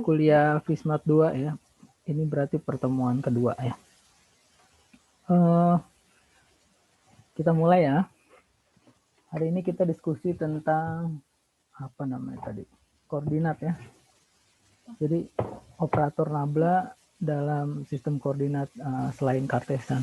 kuliah Fismat 2 ya. Ini berarti pertemuan kedua ya. Kita mulai ya. Hari ini kita diskusi tentang apa namanya tadi? Koordinat ya. Jadi operator nabla dalam sistem koordinat selain Cartesian.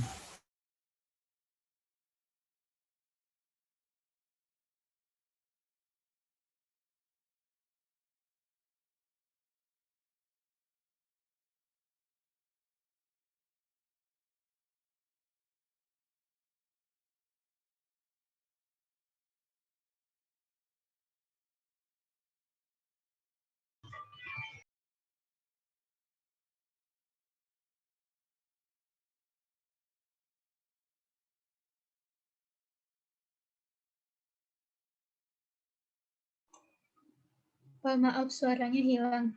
Pak, maaf suaranya hilang.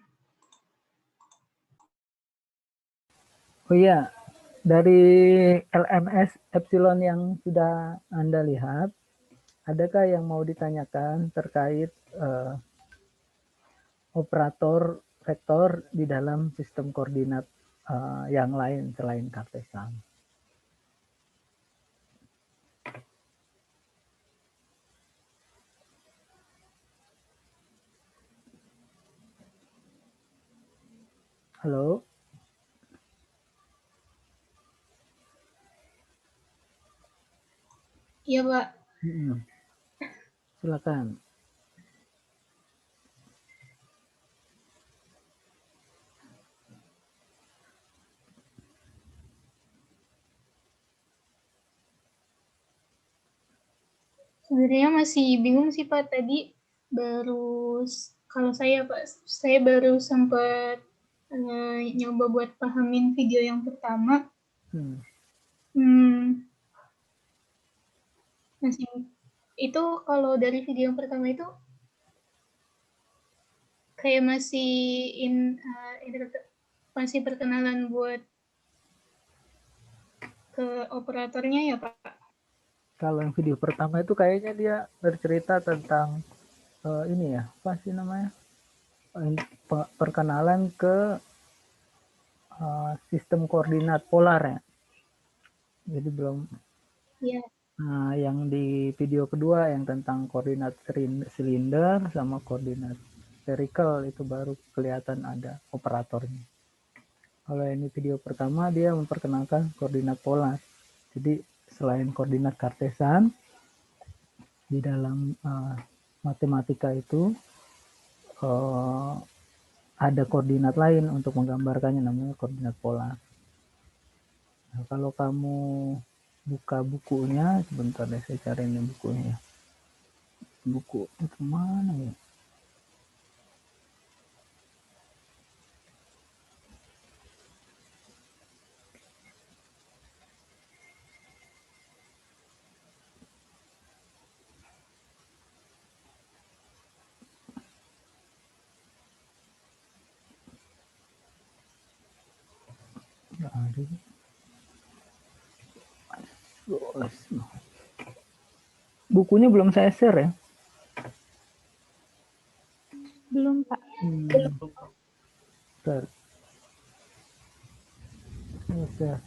Oh iya, dari LMS Epsilon yang sudah Anda lihat, adakah yang mau ditanyakan terkait operator vektor di dalam sistem koordinat yang lain selain Cartesian? Halo? Iya, Pak. Silakan. Sebenarnya masih bingung sih, Pak. Tadi baru, kalau saya, Pak, saya baru sempat nyoba buat pahamin video yang pertama. Masih, itu kalau dari video yang pertama itu kayak masih perkenalan buat ke operatornya ya, Pak? Kalau yang video pertama itu kayaknya dia bercerita tentang ini ya, apa sih namanya? Perkenalan ke sistem koordinat polar ya. Jadi belum. Iya. Nah, yang di video kedua yang tentang koordinat silinder sama koordinat spherical itu baru kelihatan ada operatornya. Kalau ini video pertama dia memperkenalkan koordinat polar. Jadi selain koordinat Cartesian di dalam matematika itu ada koordinat lain untuk menggambarkannya namanya koordinat polar. Nah, kalau kamu buka bukunya, sebentar deh saya cari ini bukunya ya. Buku itu mana ya? Nggak ada. Bukunya belum saya share ya? Belum, Pak. Bentar. Share.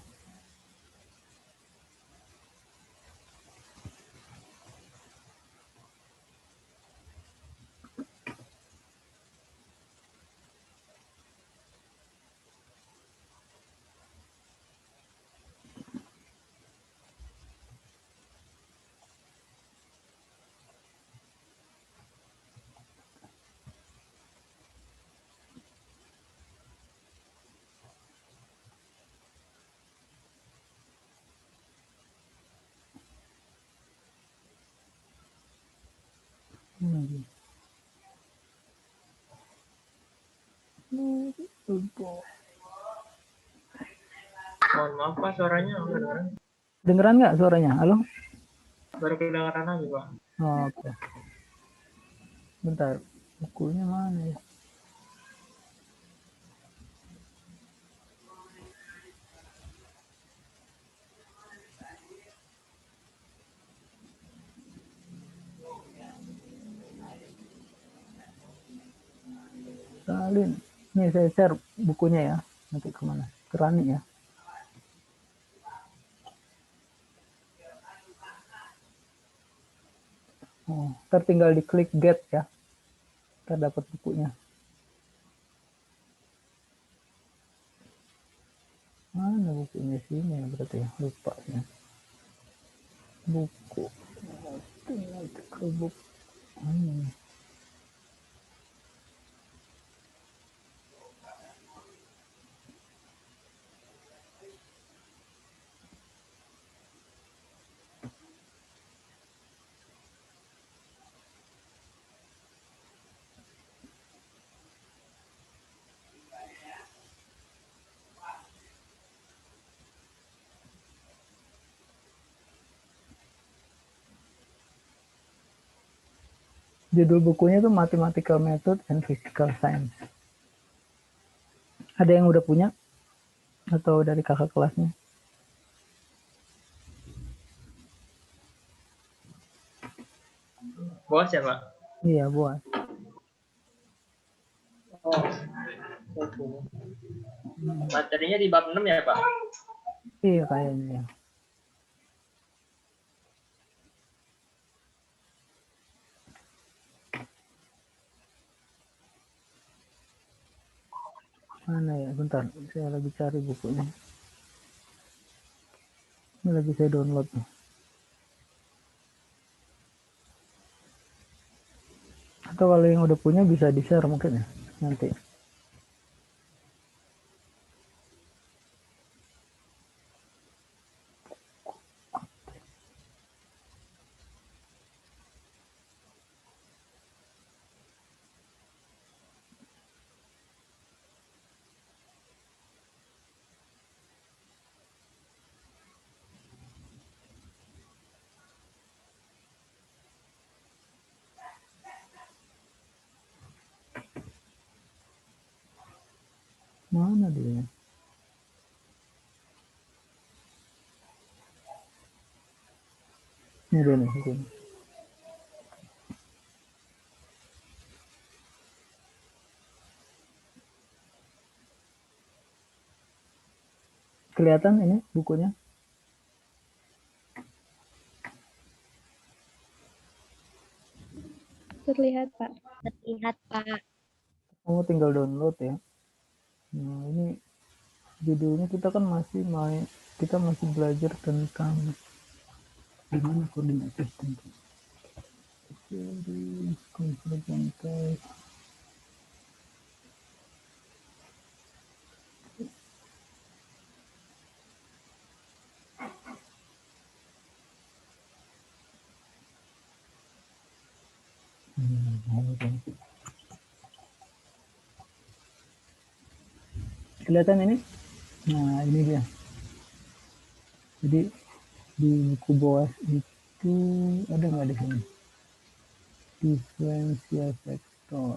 Mohon maaf Pak, suaranya nggak kedengeran. Dengeran nggak suaranya? Halo? Baru kedengeran aja Pak. Oh, oke. Bentar, bukunya mana ya? Salin. Nih saya share bukunya ya. Nanti kemana? Ke Rani ya. Oh, ntar tinggal diklik get ya. Ntar dapat bukunya. Mana bukunya sini ya berarti ya. Lupa ya. Buku. Nanti ke buku. Judul bukunya tuh Mathematical Method and Physical Science. Ada yang udah punya? Atau dari kakak kelasnya? Bos ya, Pak? Iya, buat. Oh, materinya di bab 6 ya, Pak? Iya kayaknya. Mana ya? Bentar, saya lagi cari bukunya. Ini lagi saya download nih. Atau kalau yang udah punya bisa di-share mungkin ya nanti. Mana dia? Ini dia nih. Ini. Kelihatan ini bukunya? Terlihat, Pak. Terlihat, Pak. Kamu tinggal download ya. Nah, ini judulnya kita kan masih kita masih belajar tentang gimana koordinat sistem. Jadi, convergent test. Kelihatan ini? Nah, ini dia. Jadi di buku bawah itu ada nggak di sini? Differential vector.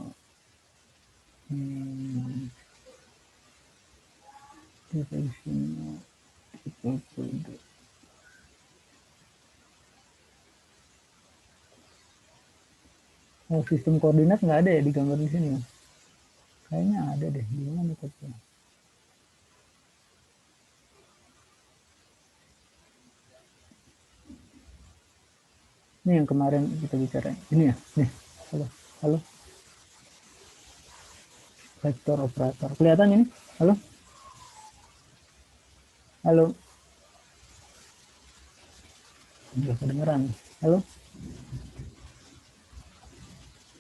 Directional equal to the sistem koordinat nggak ada ya di gambar di sini ya? Kayaknya ada deh. Gimana tapi? Ini yang kemarin kita bicara. Ini ya. Nih. Halo. Halo. Vektor operator. Kelihatan ini? Halo. Halo. Nggak kedengeran. Halo.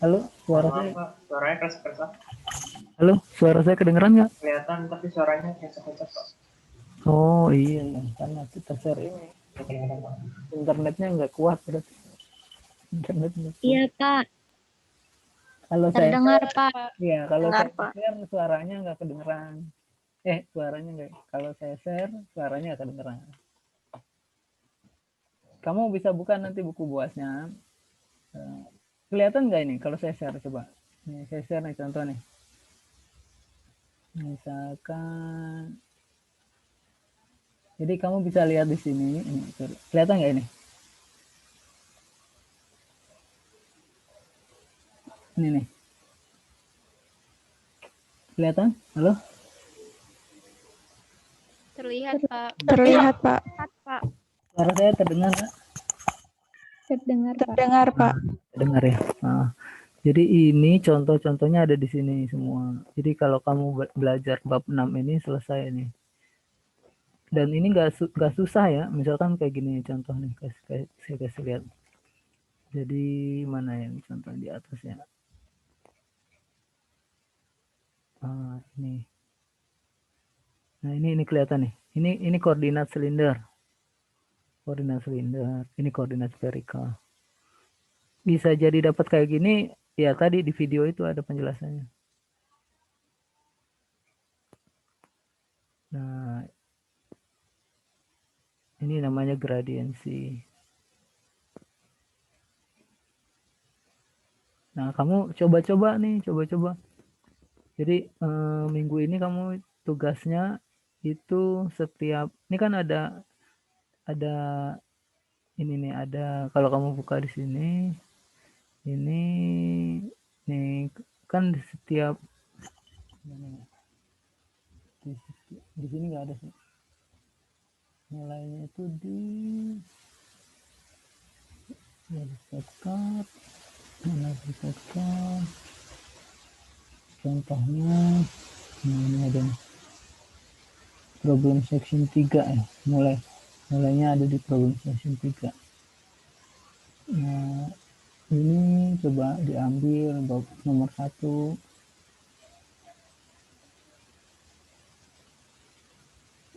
Halo. Suara saya. Pak. Suaranya keras-keras. Halo. Suara saya kedengeran nggak? Kelihatan, tapi suaranya keras-keras, Pak. Oh iya. Karena kita share ini. Internetnya nggak kuat berarti. Internetnya kuat. Iya, Pak. Kalau Terdengar, saya, Pak. iya kalau Dengar, saya Pak. share suaranya nggak kedengeran. Suaranya nggak. Kalau saya share suaranya nggak kedengeran. Kamu bisa buka nanti buku buasnya. Kelihatan nggak ini kalau saya share coba? Nih saya share nih contoh nih. Misalkan, jadi kamu bisa lihat di sini. Ini, kelihatan nggak ini? Ini nih. Kelihatan? Halo? Terlihat, Pak. Terlihat, Pak. Suara saya terdengar nggak? Terdengar, Pak. Terdengar ya. Nah, jadi ini contoh-contohnya ada di sini semua. Jadi kalau kamu belajar bab 6 ini selesai nih. Dan ini nggak susah ya. Misalkan kayak gini contoh nih, saya kasih lihat. Jadi mana yang contoh di atasnya? Ini. Nah ini kelihatan nih. Ini koordinat silinder. Koordinat silinder. Ini koordinat spherical. Bisa jadi dapat kayak gini. Ya tadi di video itu ada penjelasannya. Nah, ini namanya gradiensi. Nah, kamu coba-coba nih, coba-coba. Jadi minggu ini kamu tugasnya itu setiap, ini kan ada ini nih, ada kalau kamu buka di sini, ini nih kan setiap di sini nggak ada sih. Nilainya itu di shortcut, contohnya ini ada problem section 3 ya, mulainya ada di problem section 3. Nah ini coba diambil bab nomor 1.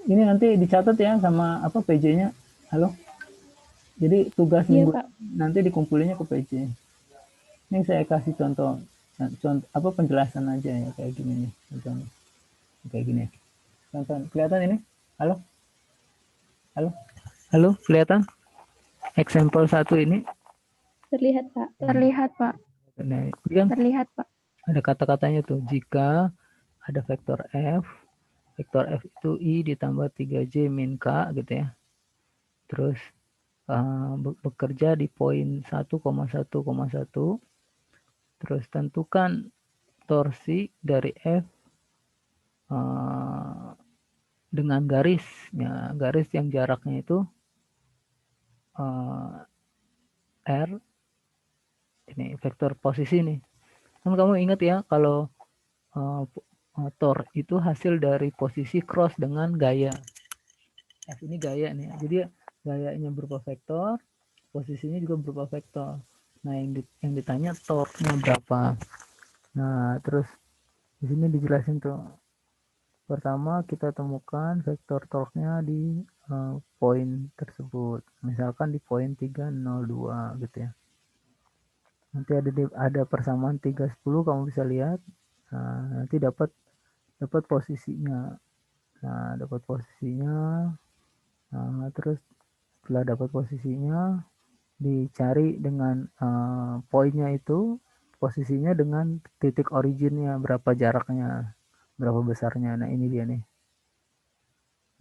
Ini nanti dicatat ya sama apa PJ-nya. Halo. Jadi tugas minggu nanti dikumpulinnya ke PJ. Ini saya kasih contoh apa penjelasan aja ya kayak gini nih. Contohnya. Kayak gini. Contoh kelihatan ini? Halo? Halo? Halo, kelihatan? Example 1 ini? Terlihat, Pak. Terlihat, Pak. Nah, kan Terlihat, Pak. ada kata-katanya tuh. Jika ada vektor F itu I ditambah 3J min K gitu ya. Terus bekerja di poin 1,1,1. Terus tentukan torsi dari F dengan garisnya, garis yang jaraknya itu R, ini vektor posisi nih. Kan kamu ingat ya kalau tor itu hasil dari posisi cross dengan gaya. F ini gaya nih. Jadi gayanya berupa vektor, posisinya juga berupa vektor. Nah, yang ditanya torknya berapa. Nah, terus di sini dijelasin tuh. Pertama kita temukan vektor torknya di poin tersebut. Misalkan di poin 302 gitu ya. Nanti ada persamaan 310 kamu bisa lihat. Nah, nanti dapat posisinya. Nah, dapat posisinya. Nah, terus setelah dapat posisinya dicari dengan poinnya itu posisinya dengan titik originnya berapa jaraknya, berapa besarnya. Nah ini dia nih,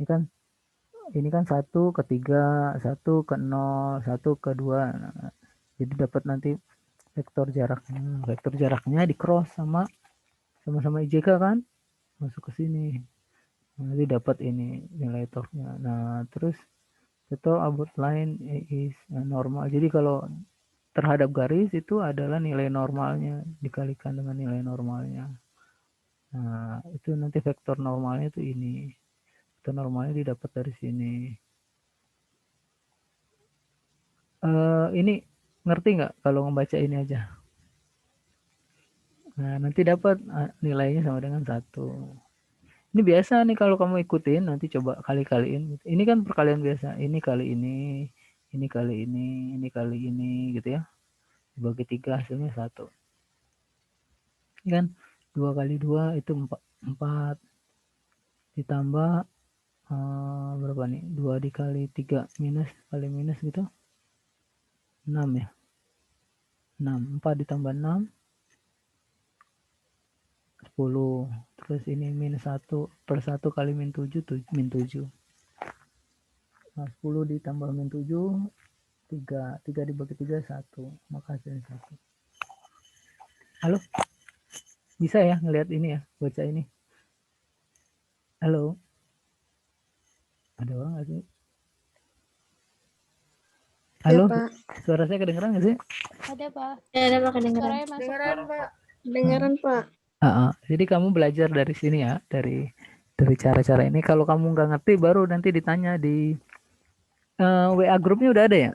ini kan 1 ke 3, 1 ke 0, 1 ke 2. Nah, jadi dapat nanti vektor jaraknya di cross sama-sama IJK kan masuk ke sini. Nanti dapat ini nilai torknya. Nah terus total about line is normal. Jadi kalau terhadap garis itu adalah nilai normalnya dikalikan dengan nilai normalnya. Nah, itu nanti vektor normalnya itu ini. Vektor normalnya didapat dari sini. Ini ngerti nggak kalau membaca ini aja? Nah, nanti dapat nilainya sama dengan 1. Ini biasa nih kalau kamu ikutin, nanti coba kali-kaliin. Ini kan perkalian biasa. Ini kali ini kali ini, ini kali ini gitu ya. Dibagi 3 hasilnya 1. Ini kan 2 kali 2 itu 4. Ditambah berapa nih? 2 dikali 3 minus kali minus gitu. 6 ya. 6. 4 ditambah 6. 10. Terus ini minus 1 per 1 kali min 7, min 7. Nah, 10 ditambah min 7, 3. 3 dibagi 3, 1. Maka hasilnya 1. Halo? Bisa ya ngelihat ini ya, baca ini. Halo. Ada orang nggak sih? Halo, Pak. suara saya kedengeran nggak sih? Ada, Pak. Ada Pak kedengeran. Suaranya masuk. Kedengeran, Pak. Dengeran, Pak. Jadi kamu belajar dari sini ya, dari cara-cara ini. Kalau kamu nggak ngerti, baru nanti ditanya di WA grupnya udah ada ya?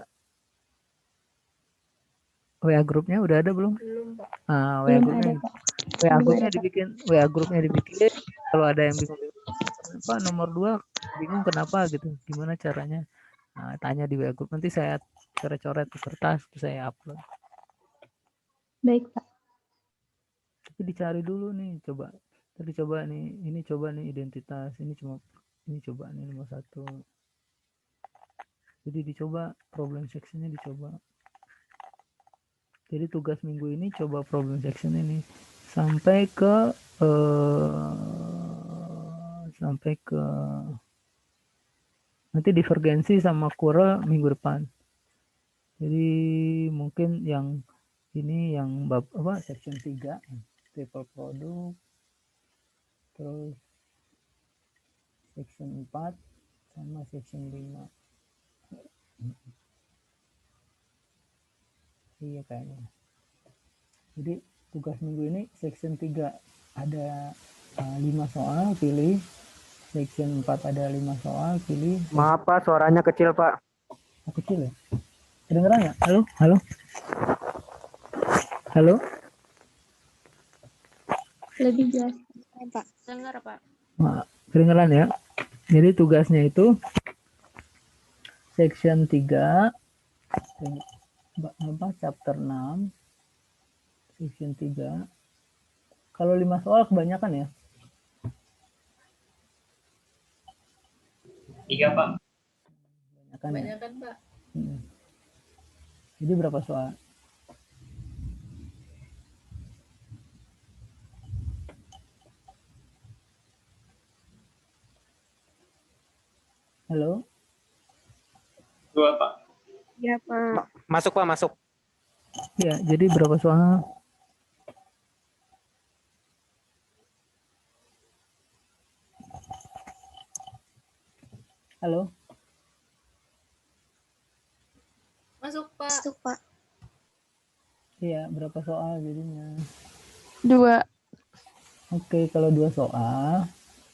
WA grupnya udah ada belum? Belum Pak. WA Belum grupnya, ada, Pak. WA grupnya dibikin. Kalau ada yang bingung, Pak nomor 2 bingung kenapa gitu, gimana caranya? Nah, tanya di WA grup, nanti saya coret-coret ke kertas, terus saya upload. Baik, Pak. Tapi dicari dulu nih, coba. Tadi coba nih, ini coba nih identitas, ini coba nih nomor 1. Jadi dicoba problem sectionnya dicoba. Jadi tugas minggu ini coba problem section ini sampai ke nanti divergensi sama Quora minggu depan. Jadi mungkin yang ini yang bab apa section 3 triple product, terus section 4 sama section 5. Iya kayaknya. Jadi tugas minggu ini section 3 ada 5 soal, pilih. Section 4 ada 5 soal, pilih. Maaf Pak, suaranya kecil Pak. Oh, kecil ya? Kedengeran nggak? Halo? Halo? Halo? Lebih jelas, Pak. Dengar, Pak. Nah, kedengeran ya? Jadi tugasnya itu section 3 apa chapter 6 section 3. Kalau 5 soal kebanyakan ya? 3, Pak. Kebanyakan ya? Pak. Jadi berapa soal? Halo? 2, Pak. Ya, Pak. Masuk Pak, masuk. Ya, jadi berapa soal? Halo? Masuk Pak. Masuk, Pak. Iya, berapa soal jadinya? 2. Oke, kalau 2 soal,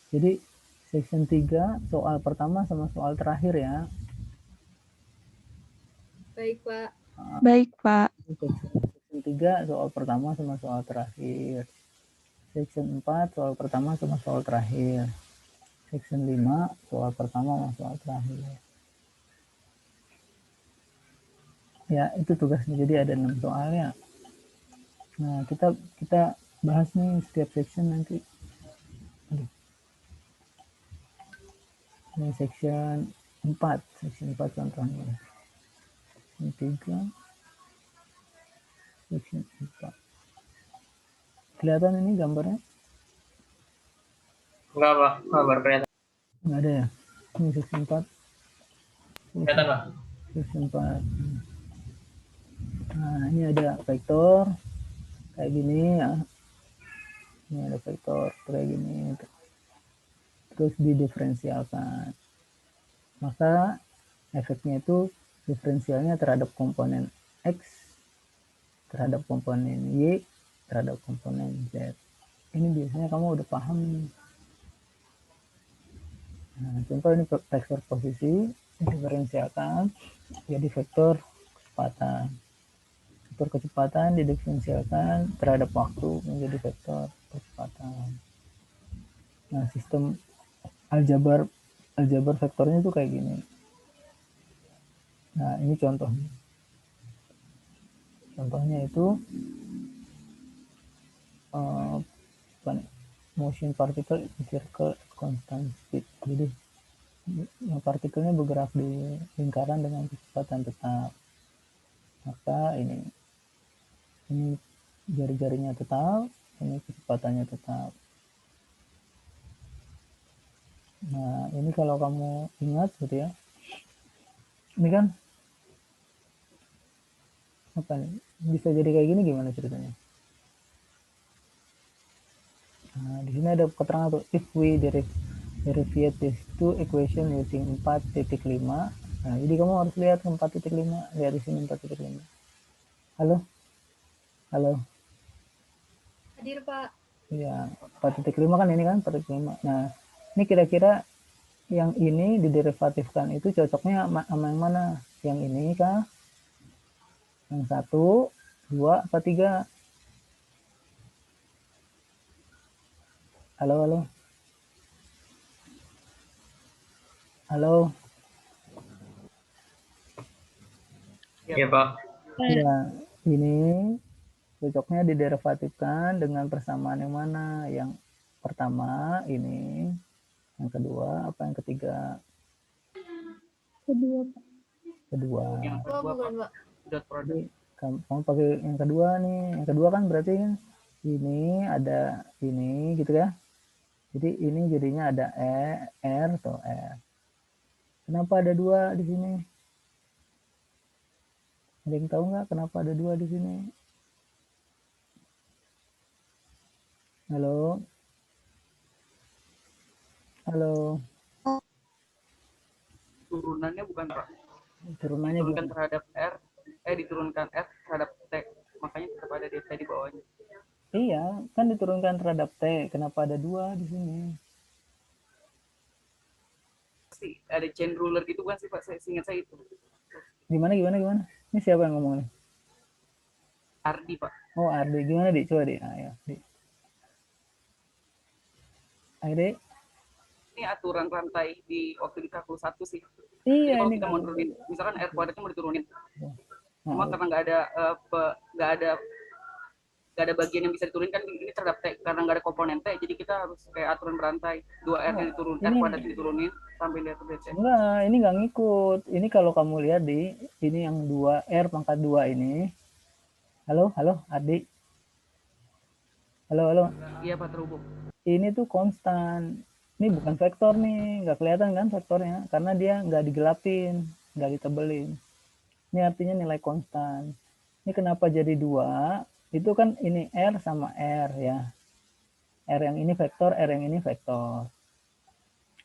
jadi section 3 soal pertama sama soal terakhir ya. Baik Pak. Baik, Pak. Section 3 soal pertama sama soal terakhir. Section 4 soal pertama sama soal terakhir. Section 5 soal pertama sama soal terakhir. Ya, itu tugasnya. Jadi ada 6 soal ya. Nah, kita bahas nih setiap section nanti. Ini section 4 contohnya. Section 3, section 4. Kelihatan ini gambarnya? Enggak, Pak. Kabar kelihatan. Nggak ada ya? Ini section 4. Kelihatan, Pak. Section 4. Nah, ini ada vektor kayak gini ya. Ini ada vektor kayak gini. Terus didiferensialkan. Maka efeknya itu diferensialnya terhadap komponen X, terhadap komponen Y, terhadap komponen Z. Ini biasanya kamu udah paham nih. Nah, contoh ini vektor posisi diferensialkan jadi vektor kecepatan. Vektor kecepatan didiferensialkan terhadap waktu menjadi vektor kecepatan. Nah, sistem aljabar vektornya itu kayak gini. Nah, ini contohnya. Contohnya itu motion particle in circle constant speed. Jadi partikelnya bergerak di lingkaran dengan kecepatan tetap. Maka ini jari-jarinya tetap, ini kecepatannya tetap. Nah, ini kalau kamu ingat gitu ya. Ini kan apa nih? Bisa jadi kayak gini gimana ceritanya? Nah, di sini ada keterangan tuh, if we derive these two equation using 4.5. Nah, jadi kamu harus lihat 4.5, lihat di sini 4.5. Halo? Halo? Hadir, Pak. Ya, 4.5 kan ini kan 4.5. Nah, ini kira-kira yang ini diderivatifkan itu cocoknya sama yang mana? Yang ini kah? Yang 1, 2, apa 3? Halo, halo? Halo? Iya, Pak. Ya, ini cocoknya diderivatifkan dengan persamaan yang mana? Yang pertama ini, yang kedua, apa yang ketiga? Kedua, Pak. Kedua. Yang kedua, Pak. Pak. Dot product. Jadi kamu pakai yang kedua nih. Yang kedua kan berarti kan ini ada ini gitu ya. Jadi ini jadinya ada R atau R. Kenapa ada 2 di sini? Ada yang tahu nggak kenapa ada 2 di sini? Halo? Halo? Turunannya bukan, Pak. Turunannya Diturunkan gimana? terhadap R, diturunkan R terhadap T. Makanya tetap ada DT di bawahnya. Iya, kan diturunkan terhadap T. Kenapa ada 2 di sini? Pasti ada chain ruler gitu kan sih, Pak? Saya ingat saya itu. Gimana? Ini siapa yang ngomong nih? Ardi, Pak. Oh, Ardi. Gimana, Dik? Coba, Dik. Ayo, Dik. Ayo, Dik. Ini aturan rantai di waktu di kalkulus 1 sih. Iya, Jadi kalau ini kita mau turunin, misalkan R kuadratnya mau diturunin, cuma Nah, karena nggak ada bagian yang bisa diturunkan ini terhadap T, karena nggak ada komponen T, jadi kita harus kayak aturan berantai, 2R nya diturun, R kuadratnya diturunin sampai dia ke DC. enggak, ini nggak ngikut. Ini kalau kamu lihat di ini yang 2R pangkat 2 ini. Halo, halo, Ardi. Halo, halo. Iya, Pak, terhubung. Ini tuh konstan. Ini bukan vektor nih, nggak kelihatan kan vektornya, karena dia nggak digelapin, nggak ditebelin. Ini artinya nilai konstan. Ini kenapa jadi 2? Itu kan ini R sama R ya. R yang ini vektor, R yang ini vektor.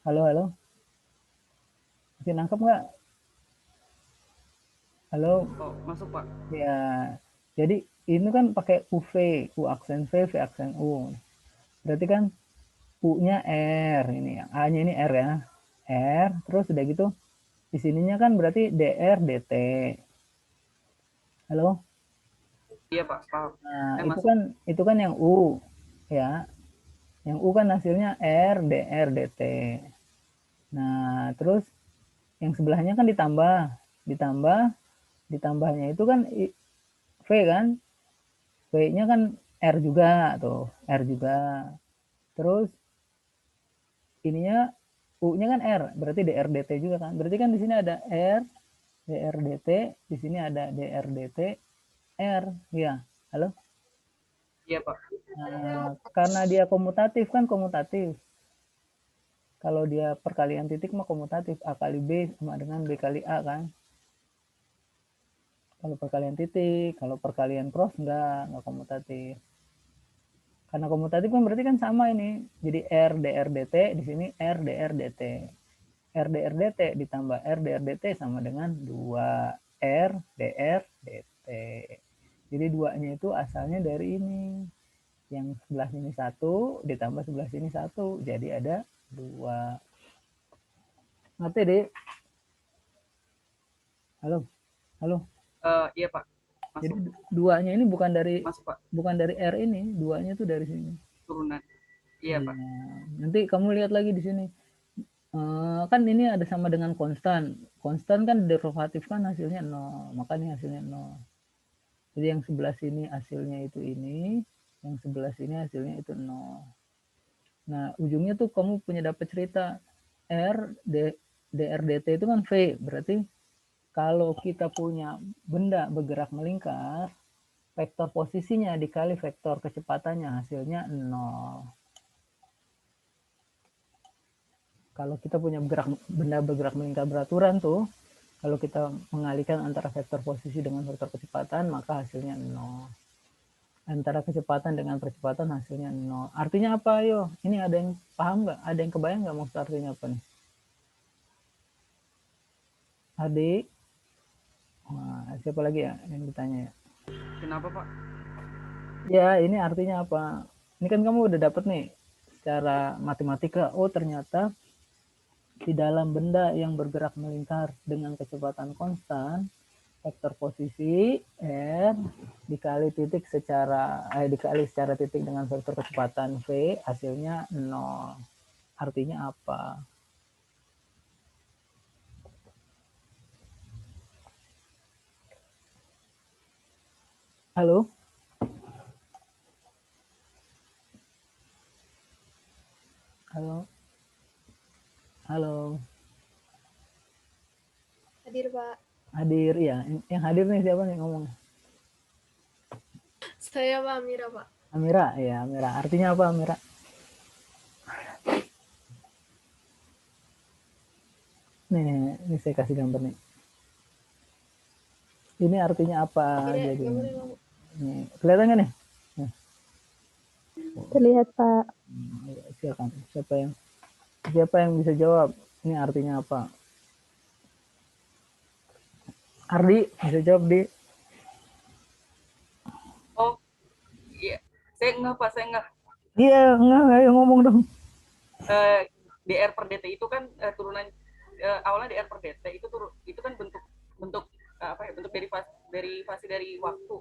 Halo, halo. Masih nangkep nggak? Halo. Oh, masuk, Pak. Ya, jadi ini kan pakai UV, U aksen V, V aksen U. Berarti kan U-nya R, ini yang A-nya ini R ya. R, terus udah gitu di sininya kan berarti DR DT. Halo? Iya, Pak, paham. Nah, Masuk. itu kan yang U ya. Yang U kan hasilnya R DR DT. Nah, terus yang sebelahnya kan ditambahnya itu kan V kan? V-nya kan R juga tuh, R juga. Terus ininya U-nya kan R, berarti DRDT juga kan. Berarti kan di sini ada R, DRDT, di sini ada DRDT, R. Ya, halo? Iya, Pak. Nah, karena dia komutatif kan komutatif. Kalau dia perkalian titik mah komutatif, A kali B sama dengan B kali A kan. Kalau perkalian titik, kalau perkalian cross enggak komutatif. Karena komutatif kan berarti kan sama ini. Jadi R dr dt, di sini R dr dt. R dr dt ditambah R dr dt sama dengan 2 R dr dt. Jadi 2-nya itu asalnya dari ini. Yang sebelah sini 1 ditambah sebelah sini 1. Jadi ada 2. Ngerti, Dik? Halo? Halo? Iya, Pak. Masuk. Jadi 2-nya ini bukan dari Masuk, Pak. bukan dari R ini, 2-nya tuh dari sini. Turunan. Iya, Pak. Nanti kamu lihat lagi di sini. Kan ini ada sama dengan konstan. Konstan kan derivatif kan hasilnya 0, makanya hasilnya 0. Jadi yang sebelah sini hasilnya itu ini, yang sebelah sini hasilnya itu 0. Nah, ujungnya tuh kamu punya dapat cerita R dr dt itu kan V, berarti kalau kita punya benda bergerak melingkar, vektor posisinya dikali vektor kecepatannya hasilnya 0. Kalau kita punya benda bergerak melingkar beraturan tuh, kalau kita mengalihkan antara vektor posisi dengan vektor kecepatan, maka hasilnya 0. Antara kecepatan dengan percepatan hasilnya 0. Artinya apa, ayo? Ini ada yang paham nggak? Ada yang kebayang nggak maksud artinya apa nih? Adik? Nah, siapa lagi ya yang ditanya ya? Kenapa Pak? Ya, ini artinya apa? Ini kan kamu udah dapet nih secara matematika. Oh, ternyata di dalam benda yang bergerak melingkar dengan kecepatan konstan, vektor posisi R dikali secara titik dengan vektor kecepatan V, hasilnya 0. Artinya apa? Halo? Halo? Halo? Hadir, Pak. Hadir ya. Yang hadir nih siapa nih ngomong? Saya Pak Amira, Pak. Amira, ya Amira. Artinya apa Amira? Nih saya kasih gambar nih. Ini artinya apa? Amira, Jadi, nggak boleh ngomong. nih, kelihatan nggak nih? Terlihat, Pak. Silakan. Siapa yang bisa jawab? Ini artinya apa? Ardi, bisa jawab, Di? Oh, iya. Saya enggak Pak, saya enggak. Iya, enggak, ayo ngomong dong. DR per dt itu kan turunan awalnya DR per dt itu kan bentuk bentuk derivasi dari waktu.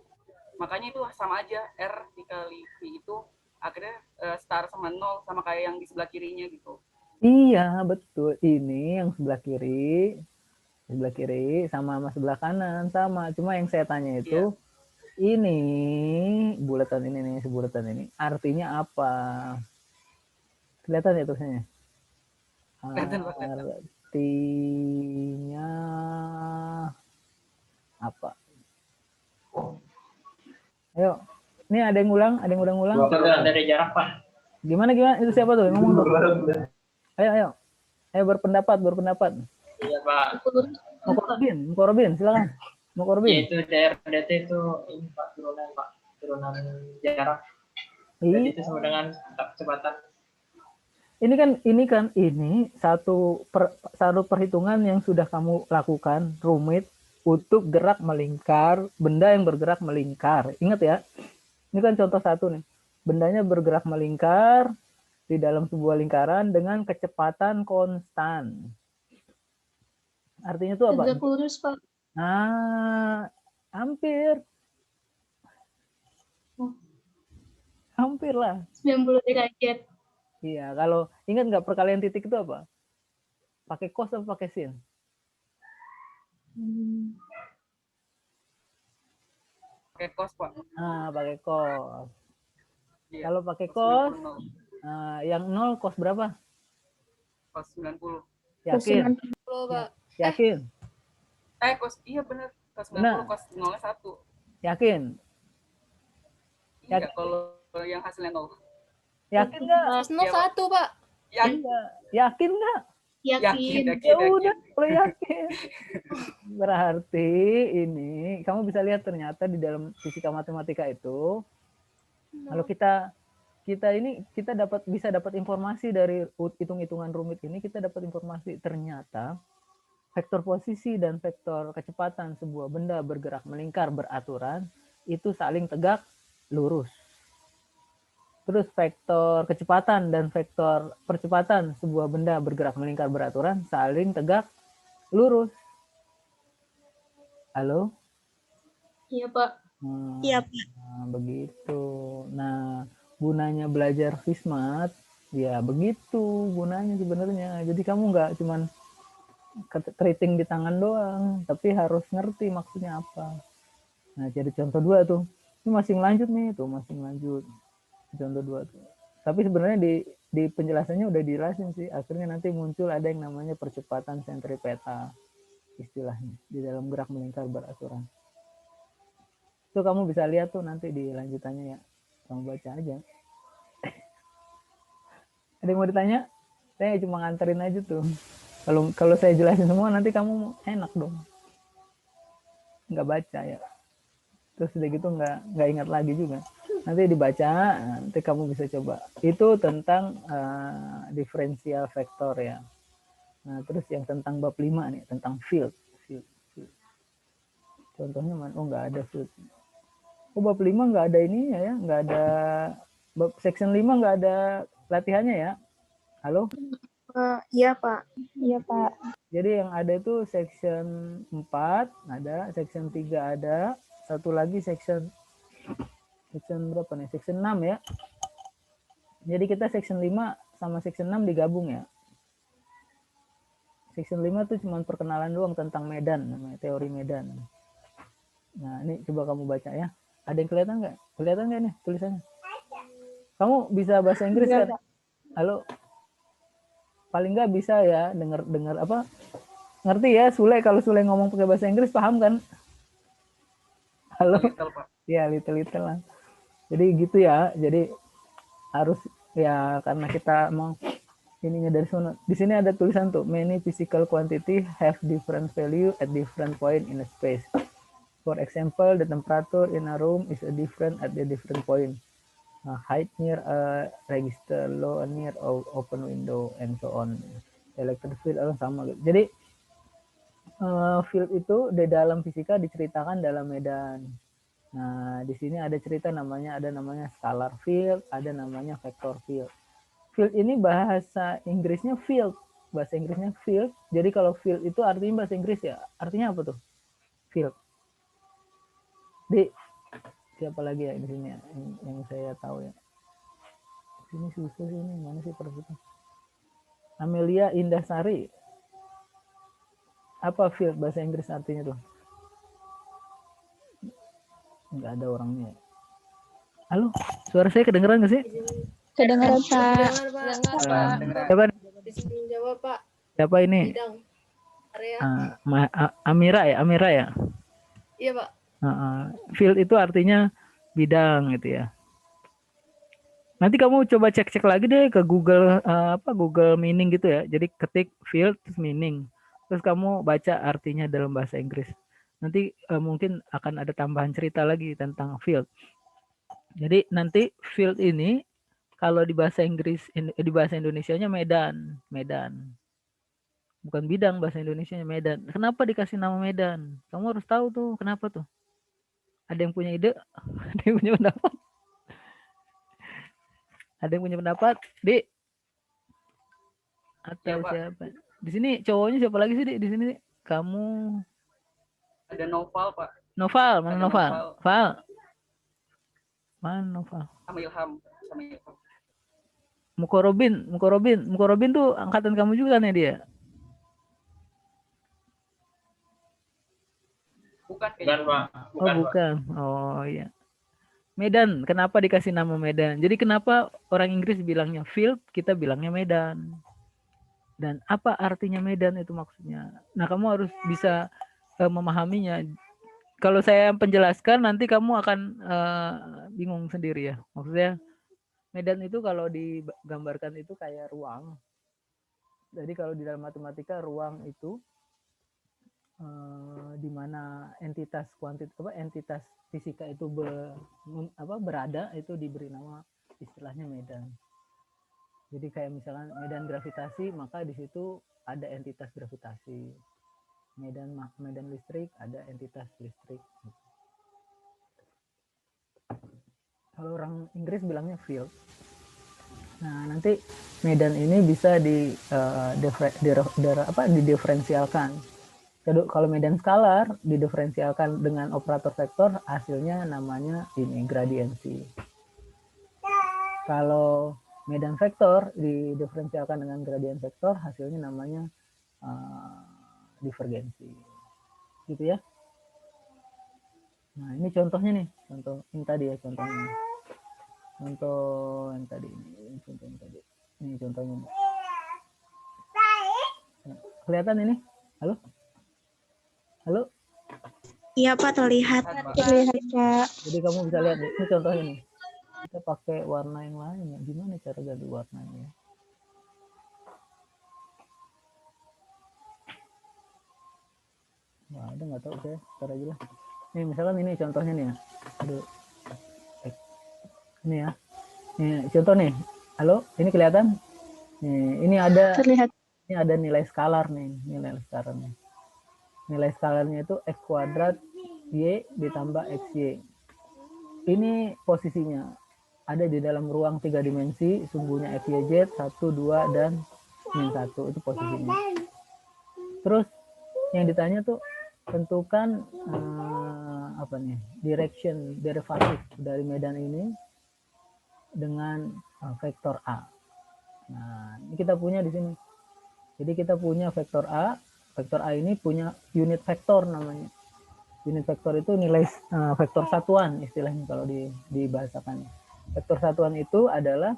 Makanya itu sama aja, R dikali V itu akhirnya setara sama 0, sama kayak yang di sebelah kirinya gitu. Iya, betul. Ini yang sebelah kiri sama sebelah kanan sama. Cuma yang saya tanya itu, ini bulatan ini nih, sebulatan ini artinya apa? Kelihatan ya tulisannya? Artinya apa? Ayo, ini ada yang ulang? Dari jarak Pak. Gimana? Itu siapa tuh yang ngomong? Ayo, berpendapat. Iya Pak. Mukorobin, silakan. Mukorobin. Ya, itu DRDT itu ini Pak, turunan jarak. Jadi itu sama dengan kecepatan. Ini satu perhitungan yang sudah kamu lakukan rumit untuk gerak melingkar, benda yang bergerak melingkar. Ingat ya, ini kan contoh satu nih. Bendanya bergerak melingkar di dalam sebuah lingkaran dengan kecepatan konstan. Artinya itu apa? Tegak lurus, Pak. Nah, hampir. Hampir lah. 90 derajat. Iya, kalau ingat nggak perkalian titik itu apa? Pakai cos atau pakai sin? Pakai cos Pak. Pakai cos. Iya. Kalau pakai cos, yang 0 cos berapa? Cos 90. Yakin? 90, Pak. Yakin? Cos iya benar. Cos 90, Benar. cos 0-nya 1. Yakin? Iya, kalau yang hasilnya 0. Yakin nggak? Cos 01, Pak. Yakin nggak? Yakin. Ya udah, kalau yakin. Berarti ini kamu bisa lihat ternyata di dalam fisika matematika itu, kalau kita bisa dapat informasi dari hitung-hitungan rumit ini, kita dapat informasi ternyata vektor posisi dan vektor kecepatan sebuah benda bergerak melingkar beraturan itu saling tegak lurus. Terus vektor kecepatan dan vektor percepatan sebuah benda bergerak melingkar beraturan saling tegak lurus. Halo? Iya, Pak. Iya, Pak. Nah, begitu. Nah, gunanya belajar Fismat, ya begitu gunanya sebenarnya. Jadi kamu nggak cuman keriting di tangan doang, tapi harus ngerti maksudnya apa. Nah, jadi contoh 2 tuh. Ini masih lanjut nih, tuh masih lanjut. Contoh 2 tuh. Tapi sebenarnya di penjelasannya udah dijelasin sih. Akhirnya nanti muncul ada yang namanya percepatan sentripeta istilahnya di dalam gerak melingkar beraturan. Itu kamu bisa lihat tuh nanti di lanjutannya ya. Kamu baca aja. Ada yang mau ditanya? Saya cuma nganterin aja tuh. Kalau saya jelasin semua nanti kamu enak dong. Nggak baca ya. Terus udah gitu nggak ingat lagi juga. Nanti dibaca, nanti kamu bisa coba. Itu tentang diferensial vektor ya. Nah, terus yang tentang bab 5 nih, tentang field. Contohnya mana? Oh, nggak ada field. Oh, bab 5 nggak ada ini ya, nggak ada bab section 5 nggak ada latihannya ya. Halo? Iya, Pak. Iya, Pak. Jadi yang ada itu section 4 ada, section 3 ada, satu lagi section berapa nih? Section 6 ya. Jadi kita section 5 sama section 6 digabung ya. Section 5 tuh cuma perkenalan doang tentang medan, namanya teori medan. Nah, ini coba kamu baca ya. Ada yang kelihatan nggak? Kelihatan nggak nih tulisannya? Kamu bisa bahasa Inggris Iya, kan? Pak. Halo? Paling nggak bisa ya dengar apa? Ngerti ya Sule, kalau Sule ngomong pakai bahasa Inggris paham kan? Halo? Little, Pak. Ya, little lah. Jadi gitu ya. Jadi harus ya karena kita mau ininya dari sana. Di sini ada tulisan tuh, many physical quantity have different value at different point in a space. For example, the temperature in a room is a different at a different point. Height near a register, low near open window, and so on. Electric field sama gitu. Jadi field itu di dalam fisika diceritakan dalam medan. Nah, di sini ada cerita ada namanya scalar field, ada namanya vector field. Field ini bahasa Inggrisnya field. Bahasa Inggrisnya field. Jadi kalau field itu artinya bahasa Inggris ya. Artinya apa tuh? Field. Di siapa lagi ya di sini ya yang saya tahu ya. Ini susah sih ini. Mana sih perhatikan? Amelia Indasari. Apa field bahasa Inggris artinya tuh? Enggak ada orangnya. Halo, suara saya kedengeran nggak sih? Kedengaran, Pak. Dengar, Pak. Siapa? Izin jawab, Pak. Siapa ini? Bidang. Area. Amira ya, Amira ya. Iya, Pak. Field itu artinya bidang gitu ya. Nanti kamu coba cek-cek lagi deh ke Google Google meaning gitu ya. Jadi ketik field terus meaning. Terus kamu baca artinya dalam bahasa Inggris. Nanti mungkin akan ada tambahan cerita lagi tentang field. Jadi nanti field ini kalau di bahasa Inggris di bahasa Indonesianya medan. Bukan bidang, bahasa Indonesianya medan. Kenapa dikasih nama medan? Kamu harus tahu tuh kenapa tuh. Ada yang punya ide? Ada yang punya pendapat? Ada yang punya pendapat? Di? Atau Ya, Pak. siapa? Di sini cowoknya siapa lagi sih, Di sini? Kamu Ada Noval, Pak. Noval, mana Ada Noval? Noval. Val. Mana Noval? Sama Ilham. Mukorobin tuh angkatan kamu juga kan ya dia? Bukan, Bukan, Pak. Bukan. Oh iya. Medan, kenapa dikasih nama Medan? Jadi kenapa orang Inggris bilangnya field, kita bilangnya Medan. Dan apa artinya Medan itu maksudnya? Nah, kamu harus bisa memahaminya. Kalau saya penjelaskan nanti kamu akan bingung sendiri ya. Maksudnya Medan itu kalau digambarkan itu kayak ruang. Jadi kalau di dalam matematika ruang itu di mana entitas entitas fisika itu berada itu diberi nama istilahnya medan. Jadi kayak misalkan medan gravitasi, maka di situ ada entitas gravitasi. Medan listrik ada entitas listrik. Kalau orang Inggris bilangnya field. Nah, nanti medan ini bisa didiferensialkan. Kalau medan skalar didiferensialkan dengan operator vektor, hasilnya namanya ini gradiensi. Kalau medan vektor didiferensialkan dengan gradien vektor, hasilnya namanya divergensi. Gitu ya. Nah, ini contohnya nih, contoh yang tadi ya contohnya. Contoh yang tadi ini, contoh yang tadi. Ini contohnya. Nah, kelihatan ini? Halo? Halo? Iya, Pak, terlihat. Terlihat, Pak. Jadi kamu bisa lihat ini contohnya nih. Kita pakai warna yang lain ya. Gimana cara ganti warnanya? Wah, ada nggak tahu saya. Ntar aja lah. Nih misalkan ini contohnya nih ya. Aduh. Ini ya. Nih, contoh nih. Halo, ini kelihatan? Nih, Terlihat. ini ada nilai skalar nih, nilai skalar nih. Nilai skalarnya itu x kuadrat y ditambah xy. Ini posisinya ada di dalam ruang 3 dimensi, sumbunya x, y, z, 1, 2, dan min 1. Itu posisinya. Terus yang ditanya tuh tentukan apa nih, direction derivatif dari medan ini dengan vektor A. Nah, ini kita punya di sini. Jadi kita punya vektor A. Vektor A ini punya unit vektor namanya. Unit vektor itu nilai vektor satuan istilahnya kalau dibahasakan. Vektor satuan itu adalah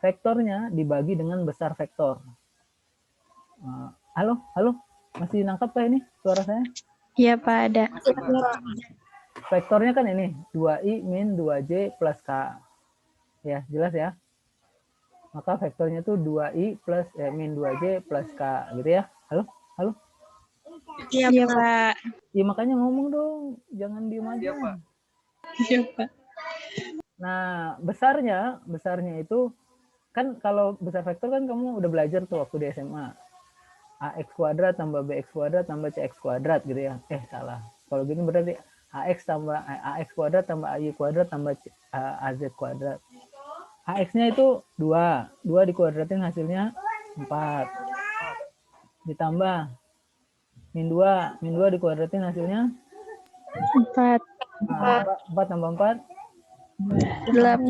vektornya dibagi dengan besar vektor. Halo, masih nangkap kah ini suara saya? Iya Pak, ada. Vektornya kan ini 2i min 2j plus k. Ya, jelas ya. Maka vektornya itu 2i plus min 2j plus k gitu ya. Halo? Iya Pak. Ya makanya ngomong dong, jangan diem aja. Iya, Pak. Iya Pak. Nah, besarnya itu kan kalau besar vektor kan kamu udah belajar tuh waktu di SMA. AX kuadrat tambah BX kuadrat tambah CX kuadrat gitu ya. Salah. Kalau gini berarti AX kuadrat tambah AY kuadrat tambah AZ kuadrat. AX-nya itu 2. 2 dikuadratin hasilnya 4. Ditambah min 2. Min 2 dikuadratin hasilnya 4. 4 tambah 4. 8.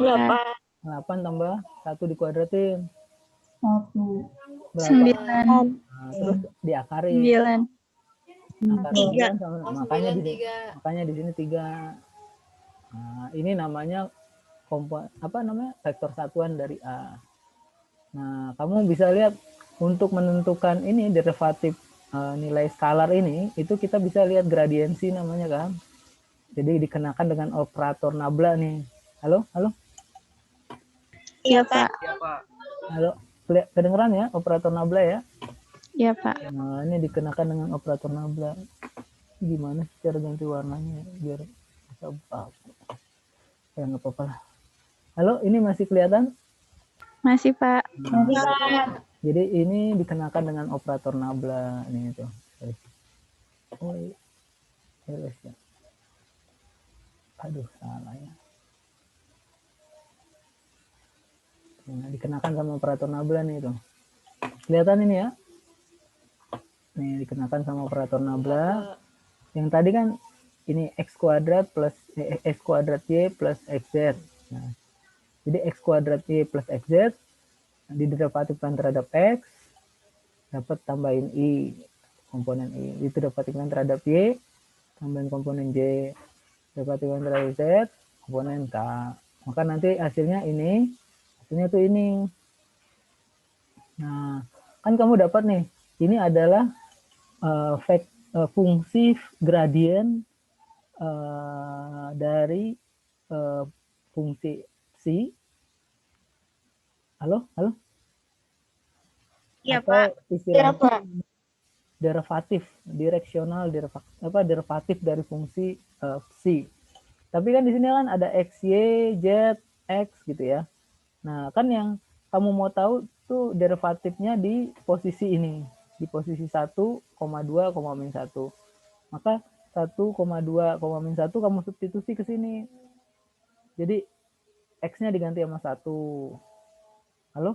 8 tambah 1 dikuadratin. 9. Nah, terus diakarin. 9. Akarin 3. 9 sama, makanya di sini 3. Nah, ini namanya vektor satuan dari A. Nah, kamu bisa lihat untuk menentukan ini derivatif nilai skalar ini, itu kita bisa lihat gradiensi namanya kan. Jadi dikenakan dengan operator nabla nih. Halo? Iya Pak. Iya, Pak. Halo? Kedengeran ya operator nabla ya? Iya Pak. Nah, ini dikenakan dengan operator nabla. Gimana sih cara ganti warnanya biar bisa buka? Ya nggak apa-apa lah. Halo, ini masih kelihatan? Masih Pak. Jadi ini dikenakan dengan operator nabla nih itu. Ya. Aduh, salah ya. Nah, dikenakan sama operator nabla nih itu. Kelihatan ini ya? Nih dikenakan sama operator nabla. Yang tadi kan ini x kuadrat plus x kuadrat y plus xz. Nah, jadi x kuadrat y plus xz diderivatifkan terhadap x, dapat tambahin i, komponen i, itu diderivatifkan terhadap y, tambahin komponen j, diderivatifkan terhadap z, komponen k. Maka nanti hasilnya tuh ini. Nah, kan kamu dapat nih, ini adalah fungsi gradien dari fungsi psi. Halo? Iya Atau Pak. istilahnya Pak. derivatif dari fungsi psi. Tapi kan di sini kan ada x, y, z, x gitu ya. Nah, kan yang kamu mau tahu tuh derivatifnya di posisi ini, di posisi 1, 2, min 1. Maka 1, 2, min 1 kamu substitusi ke sini. Jadi x-nya diganti sama 1. Halo?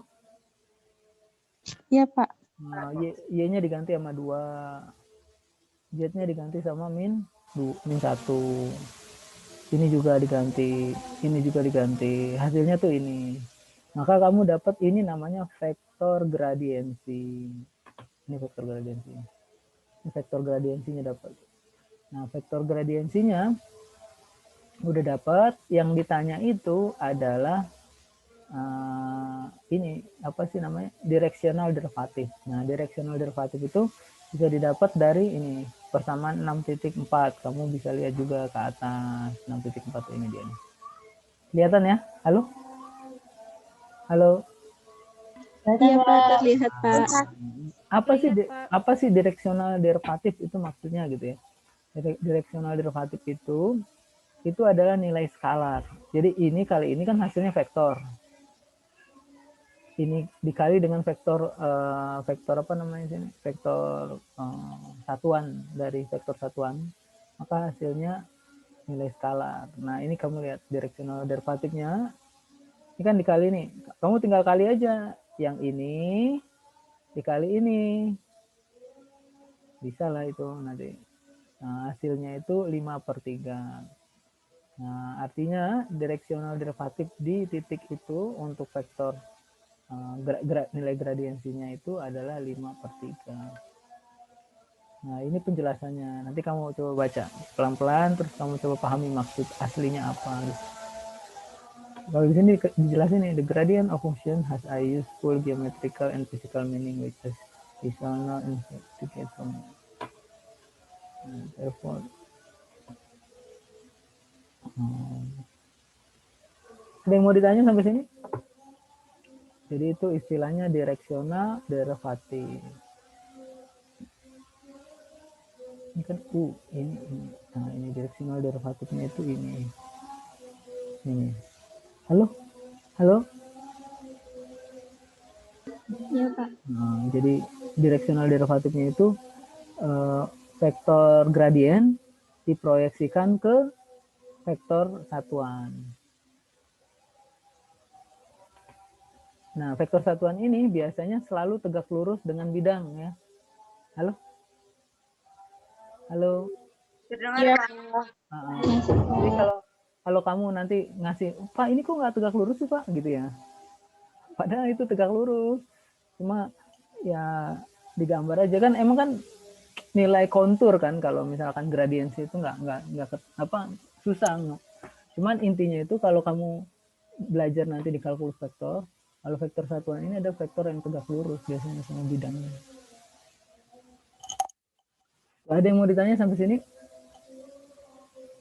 Iya Pak. Nah, y-nya diganti sama 2. Z-nya diganti sama min 1. Ini juga diganti, ini juga diganti. Hasilnya tuh ini. Maka kamu dapat ini namanya vektor gradiensi. Ini vektor gradiensi. Ini vektor gradiensinya dapat. Nah, vektor gradiensinya udah dapat. Yang ditanya itu adalah ini apa sih namanya, directional derivatif. Nah, directional derivatif itu bisa didapat dari ini persamaan 6.4. Kamu bisa lihat juga ke atas 6.4 ini dia nih. Kelihatan ya? Halo? Iya Pak, terlihat Pak. Apa sih directional derivatif itu maksudnya gitu ya? Directional derivatif itu itu adalah nilai skalar. Jadi ini kali ini kan hasilnya vektor. Ini dikali dengan vektor vektor apa namanya sini? Vektor satuan dari vektor satuan, maka hasilnya nilai skalar. Nah, ini kamu lihat directional derivatifnya. Ini kan dikali nih. Kamu tinggal kali aja yang ini dikali ini. Bisa lah itu nanti. Nah, hasilnya itu 5/3. Nah, artinya directional derivatif di titik itu untuk vektor nilai gradiensinya itu adalah 5/3. Nah, ini penjelasannya. Nanti kamu coba baca pelan-pelan, terus kamu coba pahami maksud aslinya apa. Kalau di sini dijelasin nih, the gradient of function has a useful geometrical and physical meaning which is not investigate from. Therefore, ada yang mau ditanya sampai sini? Jadi itu istilahnya directional derivative. Ini kan ini. Nah, ini directional derivatifnya itu ini. Ini. Halo? Iya, Pak. Nah, jadi directional derivatifnya itu vektor gradien diproyeksikan ke vektor satuan. Nah, vektor satuan ini biasanya selalu tegak lurus dengan bidang ya. Halo? Iya. Jadi kalau kamu nanti ngasih, Pak ini kok nggak tegak lurus sih Pak, gitu ya. Padahal itu tegak lurus. Cuma ya digambar aja kan, emang kan nilai kontur kan kalau misalkan gradiensi itu nggak susah. Cuman intinya itu kalau kamu belajar nanti di kalkulus vektor, kalau vektor satuan ini ada vektor yang tegak lurus biasanya sama bidangnya. Gak ada yang mau ditanya sampai sini?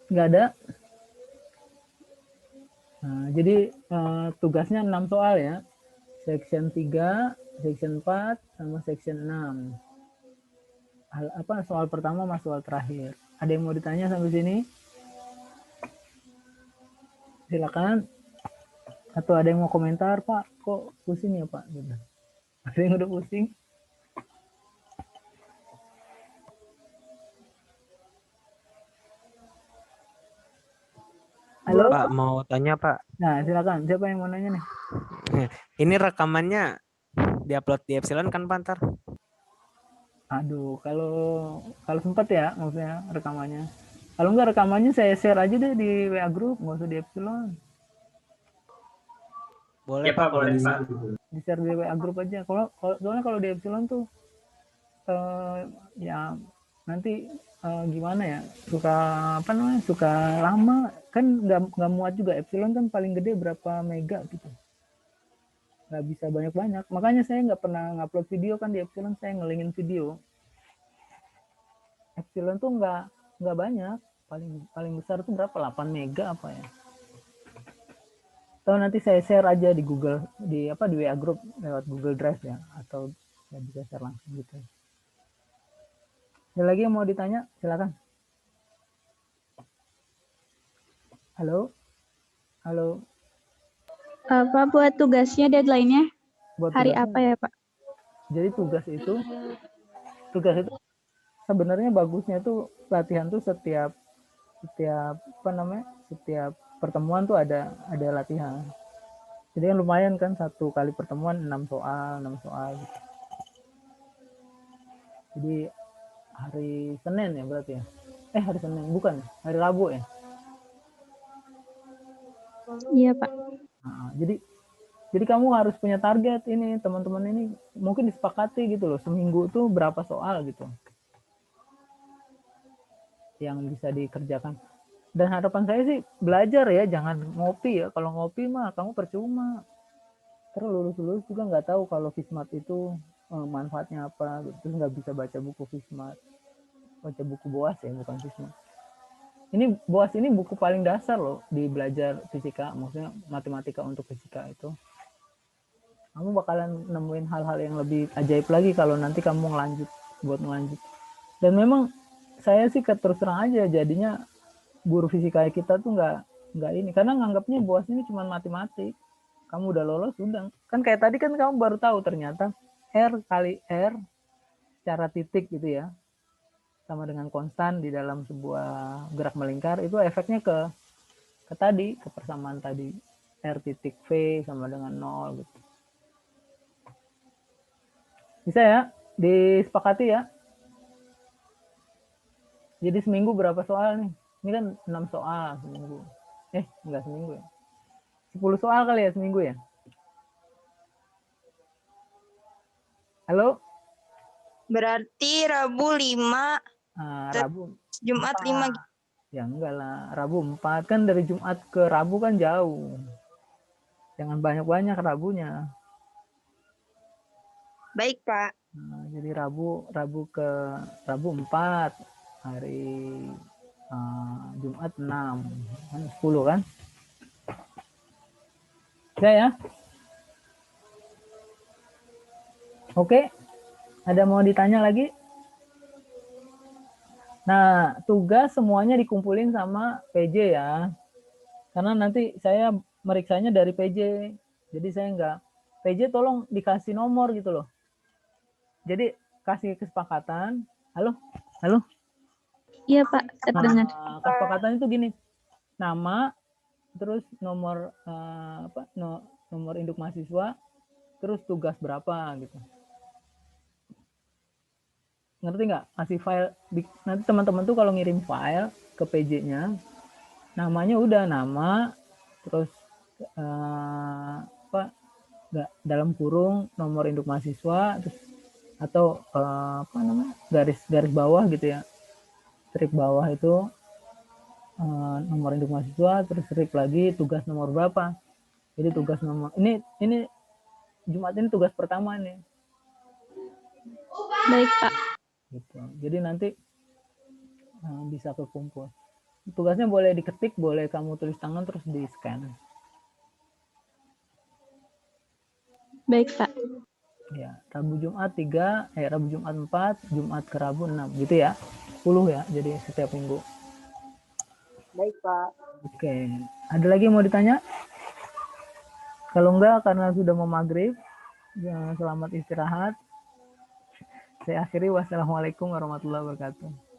Nggak ada? Nah, jadi tugasnya 6 soal ya. Section 3, section 4, sama section 6. Soal pertama sama soal terakhir. Ada yang mau ditanya sampai sini? Silakan. Atau ada yang mau komentar, Pak, kok pusing ya Pak? Gitu. Ada yang udah pusing? Halo? Pak, mau tanya Pak. Nah, silakan. Siapa yang mau nanya nih? Ini rekamannya diupload di Epsilon kan Pak ntar? Aduh, kalau sempat ya, maksudnya rekamannya. Kalau enggak rekamannya saya share aja deh di WA group, nggak usah di Epsilon. Boleh Ya Pak, boleh Pak. Di share di WA group aja. Soalnya kalau di Epsilon tuh ya nanti gimana ya, suka lama kan, nggak muat juga. Epsilon kan paling gede berapa mega gitu, nggak bisa banyak-banyak. Makanya saya nggak pernah ngupload video kan di Epsilon, saya ngelingin video. Epsilon tuh nggak banyak, paling besar tuh berapa, 8 mega apa ya. Atau nanti saya share aja di Google, di WA group lewat Google Drive ya, atau ya bisa share langsung gitu. Ada lagi yang mau ditanya? Silakan. Halo? Apa buat tugasnya deadline-nya? Buat Hari tugasnya, apa ya, Pak? jadi tugas itu sebenarnya bagusnya tuh latihan tuh setiap setiap pertemuan tuh ada latihan. Jadi kan lumayan kan, satu kali pertemuan 6 soal gitu. Jadi hari Senin ya berarti ya? Hari Senin, bukan, hari Rabu ya? Iya, Pak. Nah, jadi kamu harus punya target ini, teman-teman ini mungkin disepakati gitu loh, seminggu tuh berapa soal gitu yang bisa dikerjakan. Dan harapan saya sih belajar ya, jangan ngopi ya. Kalau ngopi mah kamu percuma. Terus lulus juga nggak tahu kalau Fismat itu manfaatnya apa. Terus nggak bisa baca buku Fismat, baca buku BOAS ya, bukan Fismat. Ini BOAS ini buku paling dasar loh di belajar fisika, maksudnya matematika untuk fisika itu. Kamu bakalan nemuin hal-hal yang lebih ajaib lagi kalau nanti kamu ngelanjut. Dan memang saya sih terus terang aja jadinya guru fisika kita tuh nggak ini, karena nganggapnya BOAS ini cuma matematik. Kamu udah lolos, udah. Kan kayak tadi kan kamu baru tahu ternyata R kali R secara titik gitu ya, sama dengan konstan di dalam sebuah gerak melingkar, itu efeknya ke tadi, ke persamaan tadi. R titik V sama dengan 0 gitu. Bisa ya? Disepakati ya? Jadi seminggu berapa soal nih? Ini kan 6 soal seminggu. Enggak seminggu ya. 10 soal kali ya seminggu ya? Halo? Berarti Rabu 5, Rabu Jumat 5. Ya enggak lah, Rabu 4 kan, dari Jumat ke Rabu kan jauh. Jangan banyak-banyak Rabunya. Baik, Pak. Jadi Rabu 4, hari Jumat 6, kan 10 kan? Ya. Oke. Ada mau ditanya lagi? Nah, tugas semuanya dikumpulin sama PJ ya. Karena nanti saya meriksanya dari PJ. Jadi saya enggak, PJ tolong dikasih nomor gitu loh. Jadi kasih kesepakatan. Halo? Iya Pak, terdengar. Kesepakatan itu gini. Nama, terus nomor nomor induk mahasiswa, terus tugas berapa gitu. Ngerti nggak? Kasih file, nanti teman-teman tuh kalau ngirim file ke PJ-nya, namanya udah nama, terus dalam kurung nomor induk mahasiswa, terus atau garis bawah gitu ya, strip bawah itu nomor induk mahasiswa, terus strip lagi tugas nomor berapa. Jadi tugas nomor ini Jumat ini tugas pertama nih. Baik Pak. Gitu. Jadi nanti bisa kekumpul. Tugasnya boleh diketik, boleh kamu tulis tangan terus di scan. Baik Pak. Ya, Rabu Jumat 3, Rabu Jumat 4, Jumat ke Rabu 6 gitu ya. 10 ya, jadi setiap minggu. Baik, Pak. Oke, ada lagi yang mau ditanya? Kalau enggak, karena sudah mau maghrib, ya, selamat istirahat. Saya akhiri, wassalamualaikum warahmatullahi wabarakatuh.